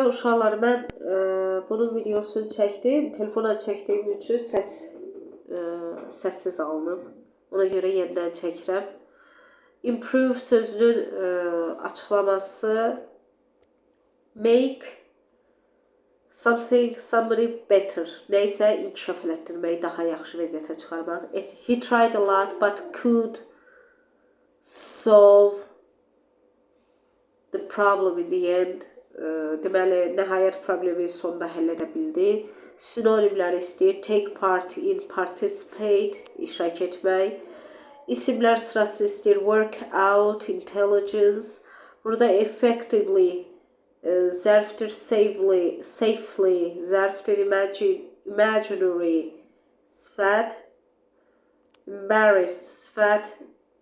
Uşaqlar, mən bunun videosunu çəkdim. Telefona çəkdiyim üçün səssiz alınıb. Ona görə yenidən çəkirəm. Improve sözünün açıqlaması make something, somebody better. Nəysə inkişaf elətdirmək, daha yaxşı vəziyyətə çıxarmaq. He tried a lot but could solve the problem in the end. Deməli, nəhayət problemi sonunda həll edə bildi. Sinonimlər istəyir. Take part in, participate, iştirak etmək. İsimlər sırası istəyir. Work out, intelligence. Burada effectively, zərfdir safely, zərfdir imaginary, sifət. Embarrassed, sifət.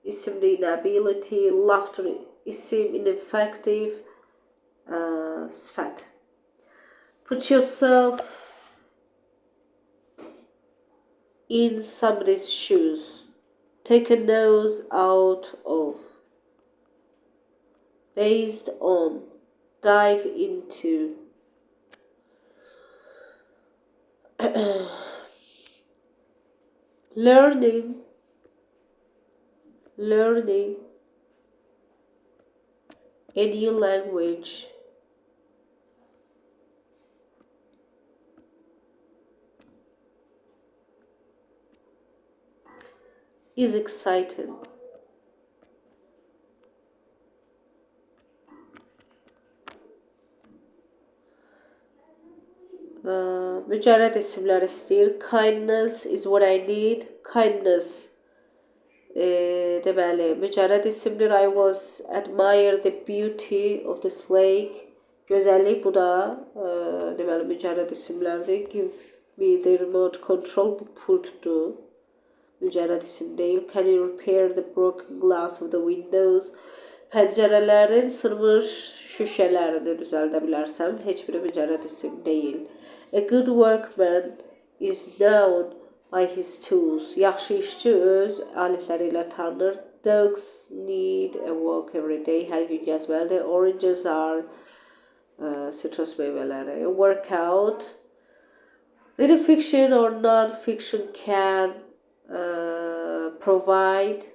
İsimli inability, laughter, isim ineffective, sifət. Put yourself in somebody's shoes. Take a nose out of. Based on. Dive into. Learning a new language. Is exciting. Mücərrəd isimlər istəyir. Kindness is what I need. Kindness. Deməli, mücərrəd isimdir. I was admire the beauty of this lake. Gözəllik, bu da deməli, mücərrəd isimlərdir. Give me the remote control, bu pultdur. Mücərrəd isim deyil. Can you repair the broken glass of the windows? Pəncərələrin sınmış şüşələrini düzəldə bilərsən. Heç biri mücərrəd isim deyil. A good workman is known by his tools. Yaxşı işçi öz alətləri ilə tanınır. Dogs need a walk every day. Hər gün gəzməlidir. Oranges are citrus meyvələri. Workout. Reading fiction or non-fiction can provide.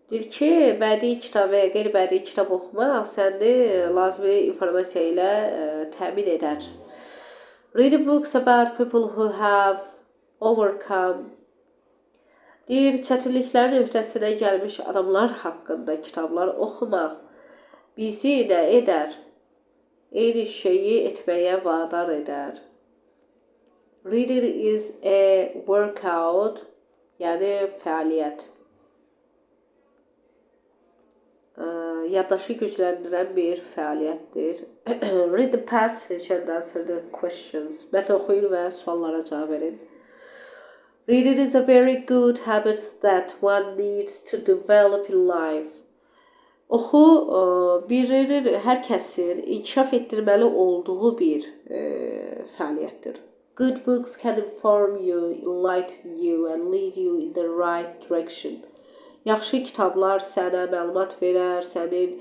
Deyir ki, bədii kitab və qeyri-bədii kitab oxumaq səni lazımi informasiya ilə təmin edər. Reading books about people who have overcome. Deyir, çətinliklərin öhdəsinə gəlmiş adamlar haqqında kitablar oxumaq bizi nə edər? Eyni şeyi etməyə vadar edər. Reading is a workout, yəni fəaliyyət. Yaddaşı gücləndirən bir fəaliyyətdir. Read the passage and answer the questions. Mətn oxuyun və suallara cavab verin. Reading is a very good habit that one needs to develop in life. Oxu birinin, hər kəsin inkişaf etdirməli olduğu bir fəaliyyətdir. Good books can inform you, enlighten you and lead you in the right direction. Yaxşı kitablar sənə məlumat verər, sənin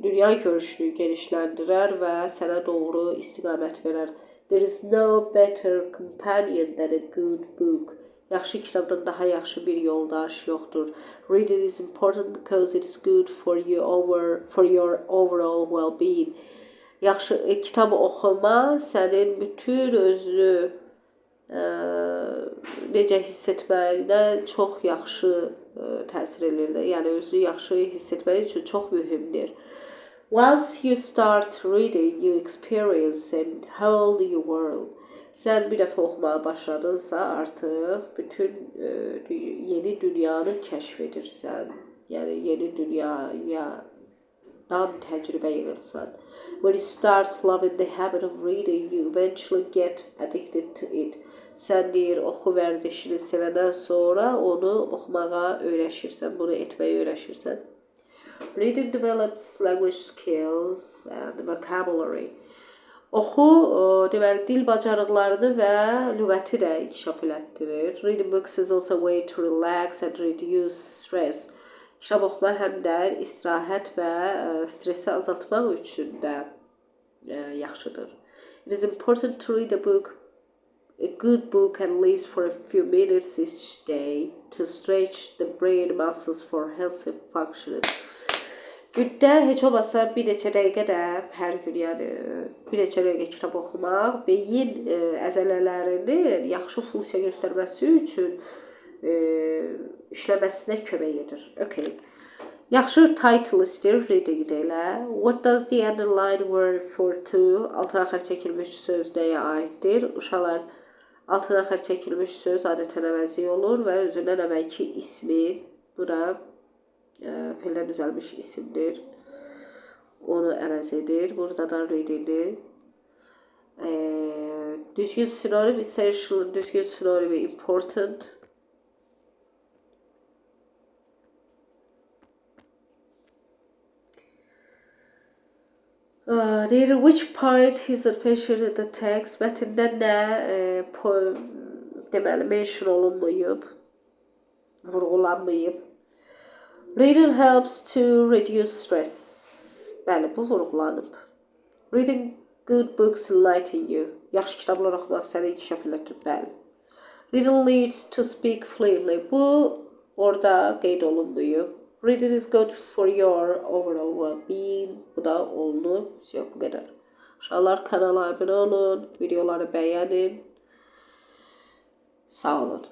dünya görüşünü genişləndirər və sənə doğru istiqamət verər. There is no better companion than a good book. Yaxşı kitabdan daha yaxşı bir yoldaş yoxdur. Reading is important because it is good for your overall well-being. Yaxşı kitab oxuma sənin bütün özünü necə hiss etməyinə çox yaxşı təsir edir. Yəni özünü yaxşı hiss etməyi üçün çox mühümdür. Once you start reading, you experience a whole new world. Sən bir dəfə oxumağa başladınsa, artıq bütün yeni dünyanı kəşf edirsən. Yəni yeni dünyadan təcrübə yığırsan. When you start loving the habit of reading, you eventually get addicted to it. Sən deyir, oxu vərdişini sevəndən sonra onu oxumağa öyrəşirsən, bunu etməyə öyrəşirsən. Reading develops language skills and vocabulary. Oxu, deməli, dil bacarıqlarını və lüğəti də inkişaf elətdirir. Reading books is also a way to relax and reduce stress. Kitab oxumaq həm də istirahət və stresi azaltmaq üçün də yaxşıdır. It is important to read a good book at least for a few minutes each day to stretch the brain muscles for healthy functioning. Gündə heç olmasa bir neçə dəqiqə də hər gün, yəni bir neçə dəqiqə kitab oxumaq beyin əzələlərinin yaxşı funksiya göstərməsi üçün işləməsinə kömək edir. Okay. Yaxşı title istəyir reading ilə. What does the underlined word refer to? Altına xətt çəkilmiş söz nəyə aiddir? Uşaqlar, altına xətt çəkilmiş söz adətən əvəzi olur və özündən əvvəlki ismin, bu da fiildən düzəlmiş isimdir. Onu əvəz edir. Burada da readingdir. Düzgün sinonim essential, düzgün sinonimi important. Near which point is mentioned in the text? Mətndə nə deməli mention olunmayıb, vurğulanmayıb. Reading helps to reduce stress. Bəli, bu vurğulanıb. Reading good books enlighten you. Yaxşı kitablar oxumaq səni inkişaf elətdirir. Bəli. Reading leads to speak fluently. Bu orada qeyd olunmayıb. Reading is good for your overall well-being. Bu da olunub. Yox, bu qədər. Uşaqlar, kanala abunə olun, videoları bəyənin. Sağ olun.